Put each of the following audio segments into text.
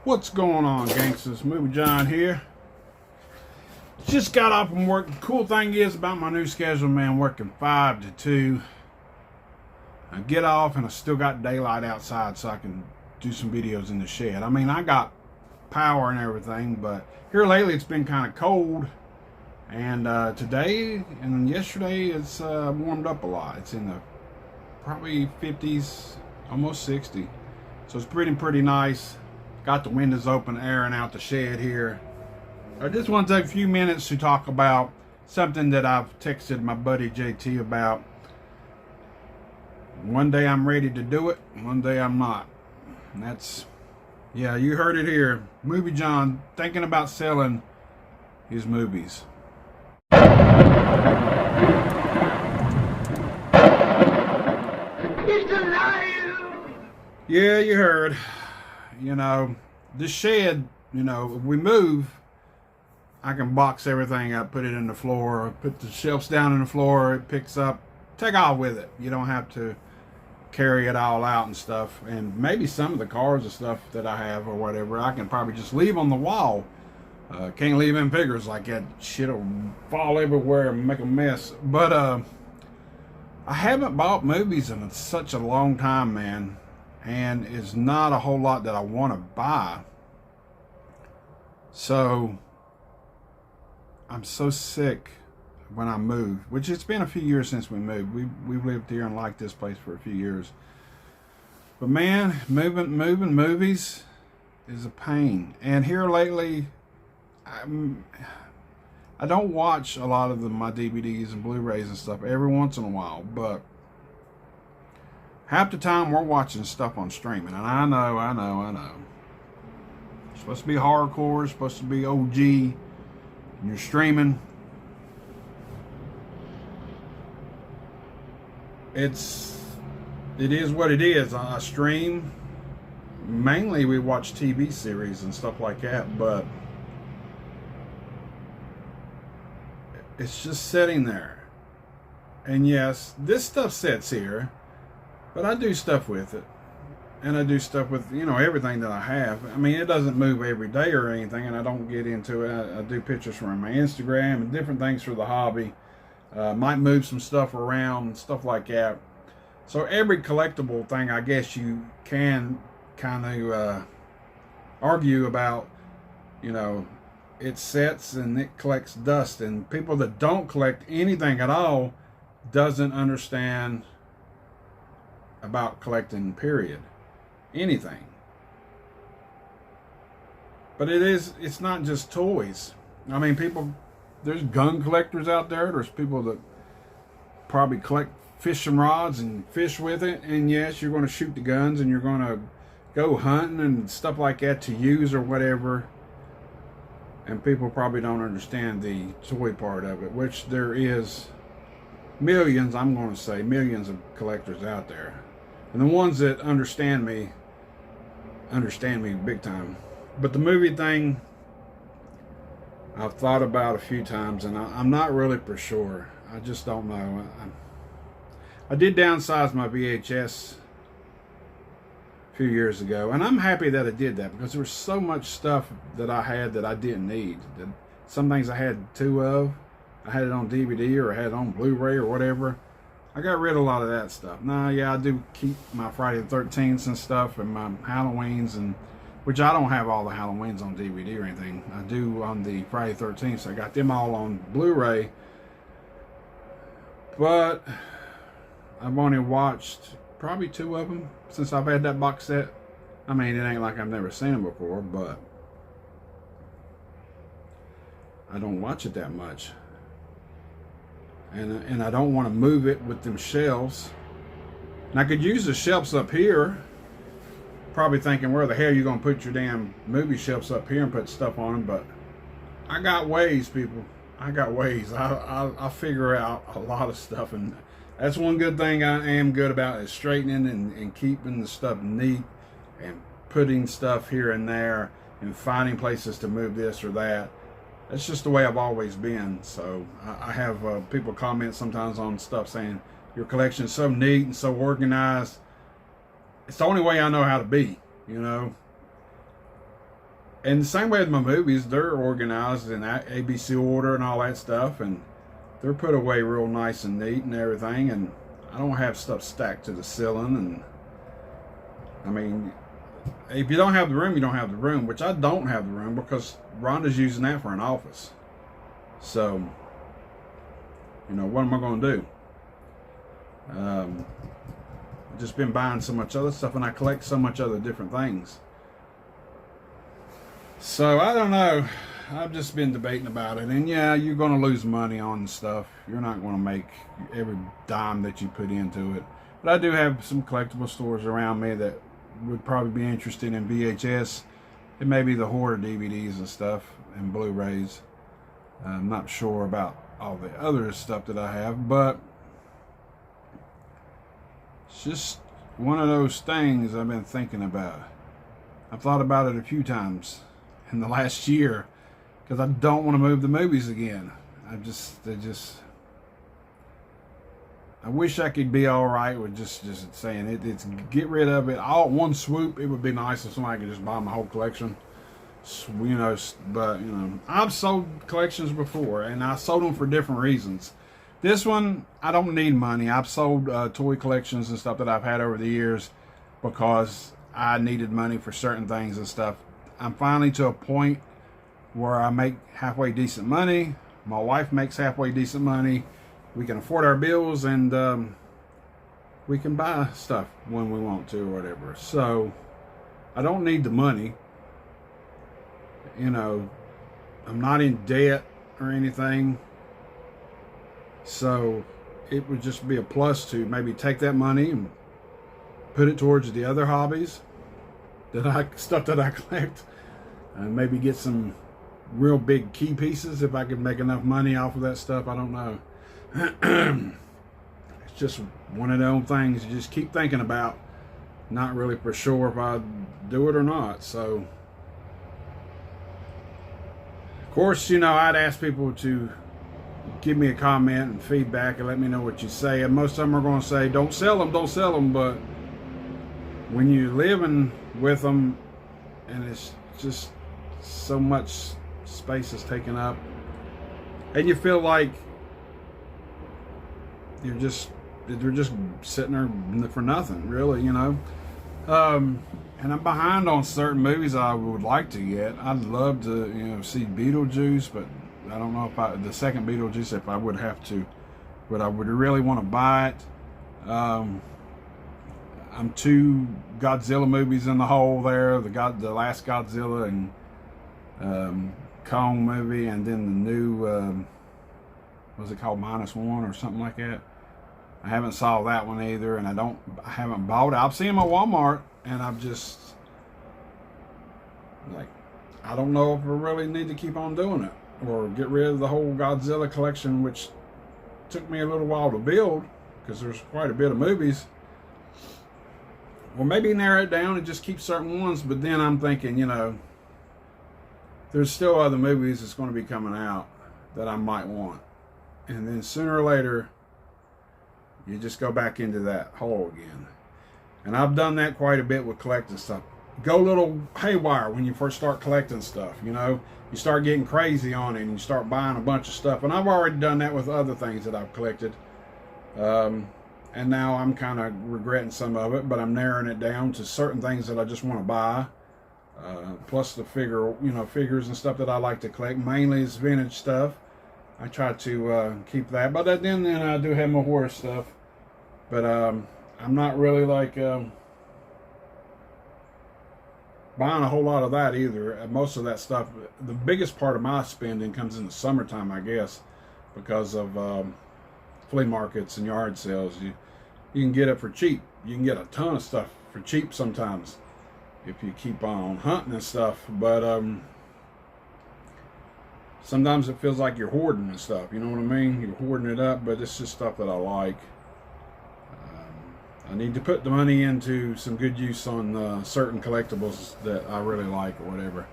What's going on, gangsters? Movie John here. Just got off from work. The cool thing is about my new schedule, man, working 5 to 2. I get off and I still got daylight outside so I can do some videos in the shed. I mean, I got power and everything, but here lately it's been kind of cold. And today and yesterday it's warmed up a lot. It's in the probably 50s, almost 60. So it's pretty nice. Got the windows open, airing out the shed here. I just want to take a few minutes to talk about something that I've texted my buddy JT about. One day I'm ready to do it, one day I'm not. And that's, yeah, you heard it here. Movie John thinking about selling his movies. He's alive! Yeah, you heard. You know, this shed, you know, if we move, I can box everything up, put it in the floor, put the shelves down in the floor, it picks up, take off with it. You don't have to carry it all out and stuff. And maybe some of the cars and stuff that I have or whatever, I can probably just leave on the wall. Can't leave in figures like that. Shit'll fall everywhere and make a mess. But I haven't bought movies in such a long time, man. And it's not a whole lot that I want to buy. So I'm so sick when I move, which it's been a few years since we moved. We've lived here and liked this place for a few years. But man, moving movies is a pain. And here lately, I don't watch a lot of my DVDs and Blu-rays and stuff every once in a while, but half the time we're watching stuff on streaming, and I know. It's supposed to be hardcore, it's supposed to be OG, and you're streaming. It is what it is. I stream. Mainly we watch TV series and stuff like that, but it's just sitting there. And yes, this stuff sits here, but I do stuff with it. And I do stuff with, you know, everything that I have. I mean, it doesn't move every day or anything, and I don't get into it. I do pictures from my Instagram and different things for the hobby. Might move some stuff around and stuff like that. So every collectible thing, I guess you can kind of argue about, you know, it sets and it collects dust. And people that don't collect anything at all doesn't understand about collecting, period. Anything. But it's not just toys. I mean, there's gun collectors out there. There's people that probably collect fishing rods and fish with it. And yes, you're going to shoot the guns and you're going to go hunting and stuff like that to use or whatever. And people probably don't understand the toy part of it, which there is millions, I'm going to say, millions of collectors out there. And the ones that understand me big time. But the movie thing, I've thought about a few times, and I'm not really for sure. I just don't know. I did downsize my VHS a few years ago, and I'm happy that I did that because there was so much stuff that I had that I didn't need. Some things I had 2 of. I had it on DVD or I had it on Blu-ray or whatever. I got rid of a lot of that stuff. Now, yeah, I do keep my Friday the 13th and stuff and my Halloweens, and which I don't have all the Halloweens on DVD or anything. I do on the Friday the 13th, so I got them all on Blu-ray. But I've only watched probably 2 of them since I've had that box set. I mean, it ain't like I've never seen them before, but I don't watch it that much. And I don't want to move it with them shelves. And I could use the shelves up here. Probably thinking, where the hell are you going to put your damn movie shelves up here and put stuff on them? But I got ways, people. I got ways. I'll figure out a lot of stuff. And that's one good thing I am good about is straightening and keeping the stuff neat and putting stuff here and there and finding places to move this or that. That's just the way I've always been. So I have people comment sometimes on stuff saying, your collection is so neat and so organized. It's the only way I know how to be, you know. And the same way with my movies, they're organized in ABC order and all that stuff, and they're put away real nice and neat and everything, and I don't have stuff stacked to the ceiling. And I mean, if you don't have the room, you don't have the room, which I don't have the room because Rhonda's using that for an office. So, you know, what am I going to do? I've just been buying so much other stuff, and I collect so much other different things. So I don't know. I've just been debating about it, and yeah, you're going to lose money on stuff. You're not going to make every dime that you put into it. But I do have some collectible stores around me that would probably be interested in VHS. It may be the horror DVDs and stuff and Blu-rays. I'm not sure about all the other stuff that I have, but it's just one of those things I've been thinking about. I've thought about it a few times in the last year because I don't want to move the movies again. I wish I could be all right with just saying it's get rid of it all at one swoop. It would be nice if somebody could just buy my whole collection, you know. But you know, I've sold collections before, and I sold them for different reasons. This one, I don't need money. I've sold toy collections and stuff that I've had over the years because I needed money for certain things and stuff. I'm finally to a point where I make halfway decent money. My wife makes halfway decent money. We can afford our bills, and we can buy stuff when we want to or whatever. So I don't need the money. You know, I'm not in debt or anything. So it would just be a plus to maybe take that money and put it towards the other hobbies stuff that I collect, and maybe get some real big key pieces if I could make enough money off of that stuff. I don't know. It's just one of those things you just keep thinking about, not really for sure if I do it or not. So of course, you know, I'd ask people to give me a comment and feedback and let me know what you say, and most of them are going to say don't sell them, but when you're living with them and it's just so much space is taken up, and you feel like they're just sitting there for nothing, really, you know. And I'm behind on certain movies I would like to get. I'd love to, you know, see Beetlejuice, but I don't know if the second Beetlejuice, if I would have to, but I would really want to buy it. I'm 2 Godzilla movies in the hole there. The last Godzilla and Kong movie, and then the new was it called -1 or something like that. I haven't saw that one either, and I haven't bought it. I've seen them at Walmart, and I've just like, I don't know if I really need to keep on doing it or get rid of the whole Godzilla collection, which took me a little while to build because there's quite a bit of movies. Or maybe narrow it down and just keep certain ones, but then I'm thinking, you know, there's still other movies that's going to be coming out that I might want. And then sooner or later, you just go back into that hole again. And I've done that quite a bit with collecting stuff. Go a little haywire when you first start collecting stuff, you know. You start getting crazy on it and you start buying a bunch of stuff. And I've already done that with other things that I've collected. And now I'm kind of regretting some of it, but I'm narrowing it down to certain things that I just want to buy. Plus the figures and stuff that I like to collect. Mainly is vintage stuff. I try to keep that, but then I do have my horror stuff. But I'm not really like buying a whole lot of that either. Most of that stuff, the biggest part of my spending comes in the summertime, I guess, because of flea markets and yard sales. You can get it for cheap. You can get a ton of stuff for cheap sometimes if you keep on hunting and stuff. But sometimes it feels like you're hoarding and stuff. You know what I mean? You're hoarding it up, but it's just stuff that I like. I need to put the money into some good use on certain collectibles that I really like or whatever.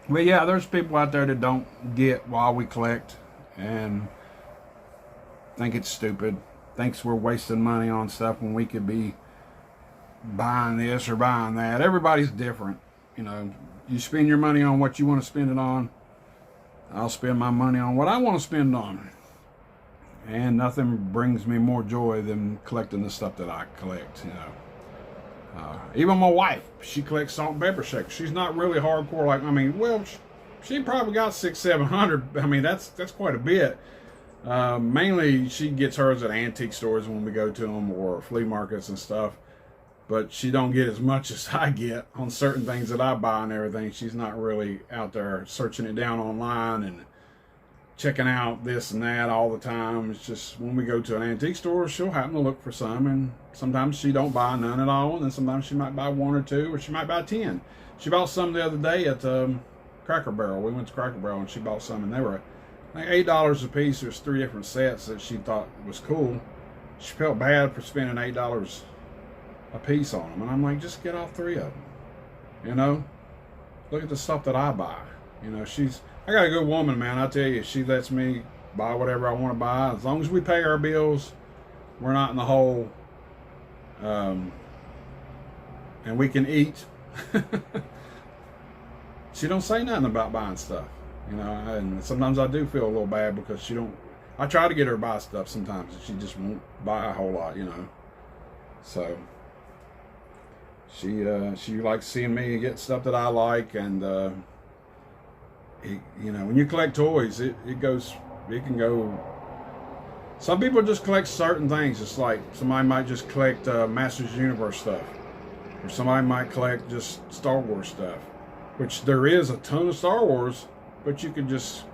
But yeah, there's people out there that don't get why we collect and think it's stupid. Thinks we're wasting money on stuff when we could be buying this or buying that. Everybody's different. You know, you spend your money on what you want to spend it on. I'll spend my money on what I want to spend on. And nothing brings me more joy than collecting the stuff that I collect, you know. Even my wife, she collects salt and pepper shakers. She's not really hardcore like, I mean, well, she probably got 600-700. I mean, that's quite a bit. Mainly, she gets hers at antique stores when we go to them, or flea markets and stuff. But she don't get as much as I get on certain things that I buy and everything. She's not really out there searching it down online and checking out this and that all the time. It's just when we go to an antique store, she'll happen to look for some, and sometimes she don't buy none at all, and then sometimes she might buy 1 or 2, or she might buy 10. She bought some the other day at Cracker Barrel. We went to Cracker Barrel and she bought some, and they were like $8 a piece. There's 3 different sets that she thought was cool. She felt bad for spending $8 a piece on them, and I'm like, just get all 3 of them. You know, look at the stuff that I buy. You know, I got a good woman, man. I tell you, she lets me buy whatever I want to buy. As long as we pay our bills, we're not in the hole, and we can eat. She don't say nothing about buying stuff, you know. And sometimes I do feel a little bad because she don't. I try to get her to buy stuff sometimes, and she just won't buy a whole lot, you know. So she likes seeing me get stuff that I like, and you know, when you collect toys, it can go. Some people just collect certain things. It's like somebody might just collect Masters of the Universe stuff, or somebody might collect just Star Wars stuff, which there is a ton of Star Wars, but you could just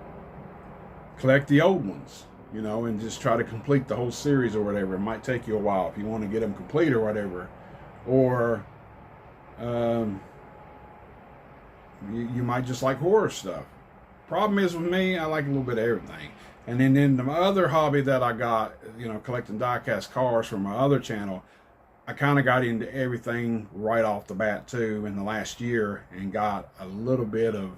collect the old ones, you know, and just try to complete the whole series or whatever. It might take you a while if you want to get them complete or whatever, or you might just like horror stuff. Problem is with me, I like a little bit of everything. And then the other hobby that I got, you know, collecting die-cast cars from my other channel, I kind of got into everything right off the bat too in the last year, and got a little bit of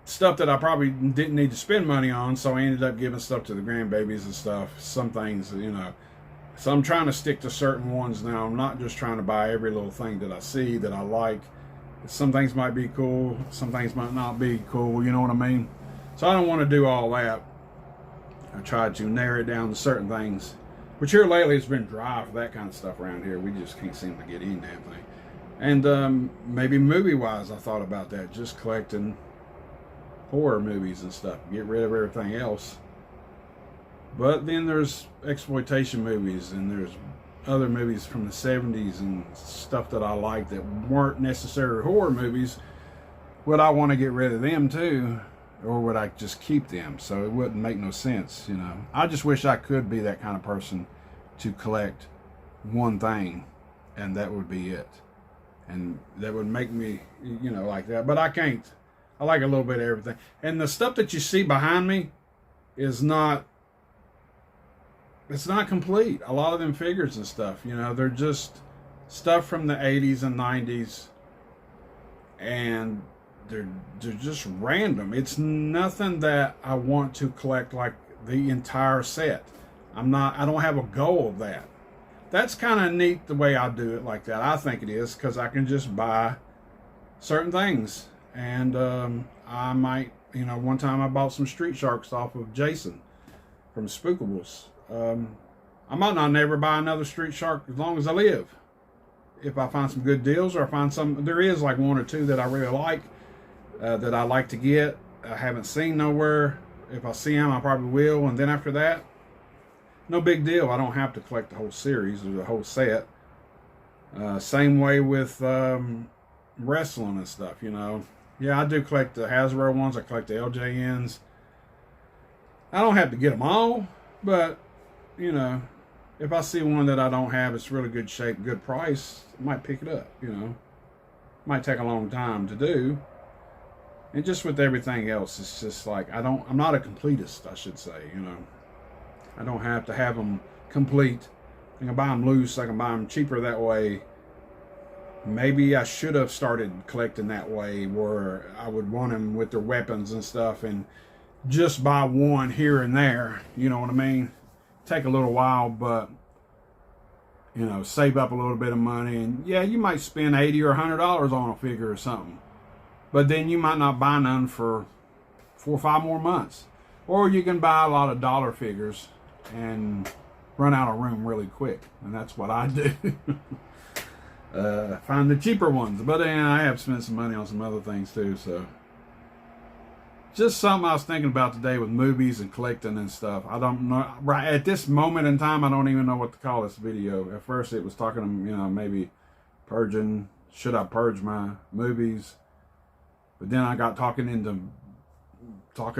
stuff that I probably didn't need to spend money on, so I ended up giving stuff to the grandbabies and stuff. Some things, you know. So I'm trying to stick to certain ones now. I'm not just trying to buy every little thing that I see that I like. Some things might be cool, some things might not be cool, you know what I mean? So I don't want to do all that. I tried to narrow it down to certain things, which here lately it's been dry for that kind of stuff around here. We just can't seem to get any damn thing. And maybe movie-wise, I thought about that, just collecting horror movies and stuff, get rid of everything else. But then there's exploitation movies, and there's other movies from the 70s and stuff that I like that weren't necessarily horror movies. Would I want to get rid of them too, or would I just keep them? So it wouldn't make no sense, you know. I just wish I could be that kind of person to collect one thing and that would be it, and that would make me, you know, like that. But I can't. I like a little bit of everything. And the stuff that you see behind me is not, it's not complete. A lot of them figures and stuff, you know, they're just stuff from the 80s and 90s, and they're just random. It's nothing that I want to collect like the entire set. I don't have a goal of that. That's kind of neat the way I do it like that. I think it is, because I can just buy certain things. And I might, you know, one time I bought some Street Sharks off of Jason from Spookables. I might not never buy another Street Shark as long as I live. If I find some good deals, or I find some, there is like 1 or 2 that I really like, that I like to get. I haven't seen nowhere. If I see them, I probably will. And then after that, no big deal. I don't have to collect the whole series or the whole set. Same way with wrestling and stuff, you know. Yeah, I do collect the Hasbro ones. I collect the LJNs. I don't have to get them all, but, you know, if I see one that I don't have, it's really good shape, good price, I might pick it up, you know. Might take a long time to do. And just with everything else, it's just like, I'm not a completist, I should say, you know. I don't have to have them complete. I can buy them loose, I can buy them cheaper that way. Maybe I should have started collecting that way, where I would want them with their weapons and stuff, and just buy one here and there, you know what I mean? Take a little while, but you know, save up a little bit of money, and yeah, you might spend $80 or $100 on a figure or something, but then you might not buy none for 4 or 5 more months. Or you can buy a lot of dollar figures and run out of room really quick, and that's what I do. Find the cheaper ones, but then I have spent some money on some other things too. So just something I was thinking about today with movies and collecting and stuff. I don't know, right at this moment in time, I don't even know what to call this video. At first it was talking, you know, maybe purging, should I purge my movies? But then I got talking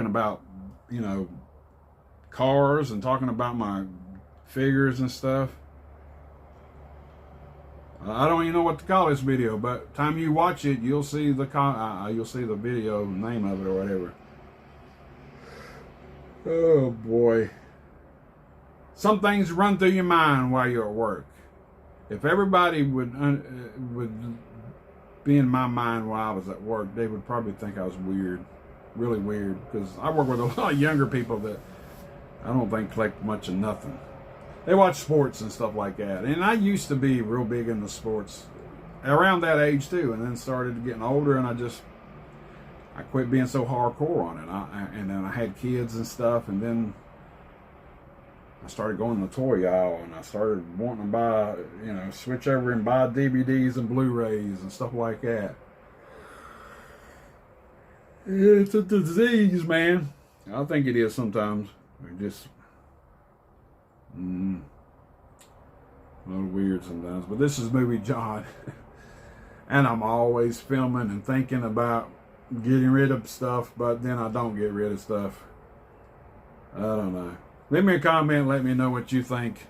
about, you know, cars and talking about my figures and stuff. I don't even know what to call this video, but time you watch it, you'll see the video name of it or whatever. Oh boy. Some things run through your mind while you're at work. If everybody would be in my mind while I was at work, they would probably think I was weird. Really weird, because I work with a lot of younger people that I don't think collect much of nothing. They watch sports and stuff like that, and I used to be real big into sports around that age too, and then started getting older, and I quit being so hardcore on it. And then I had kids and stuff, and then I started going to the toy aisle, and I started wanting to buy, you know, switch over and buy DVDs and Blu-rays and stuff like that. It's a disease, man. I think it is sometimes. Just a little weird sometimes. But this is Movie John. And I'm always filming and thinking about getting rid of stuff, but then I don't get rid of stuff. I don't know. Leave me a comment. Let me know what you think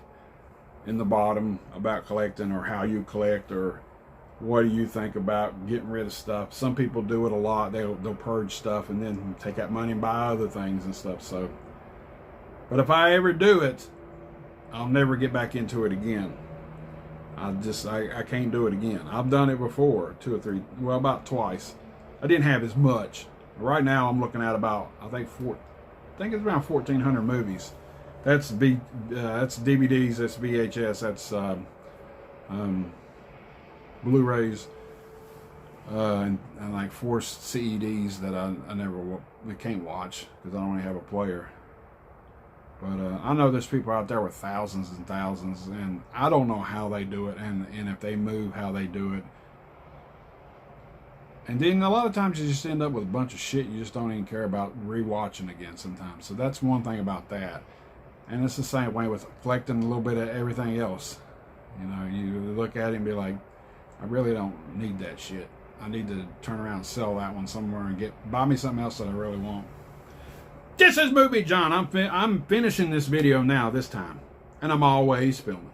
in the bottom about collecting, or how you collect, or what do you think about getting rid of stuff. Some people do it a lot. They'll purge stuff and then take that money and buy other things and stuff. So, but if I ever do it, I'll never get back into it again. I can't do it again. I've done it before, 2 or 3, well, about twice. I didn't have as much. Right now I'm looking at about, I think it's around 1,400 movies. That's DVDs, that's VHS, that's Blu-rays, and like 4 CEDs that I can't watch because I don't have a player. But I know there's people out there with thousands and thousands, and I don't know how they do it, and if they move, how they do it. And then a lot of times you just end up with a bunch of shit you just don't even care about rewatching again sometimes. So that's one thing about that. And it's the same way with collecting a little bit of everything else. You know, you look at it and be like, I really don't need that shit. I need to turn around and sell that one somewhere and buy me something else that I really want. This is Movie John. I'm finishing this video now this time. And I'm always filming.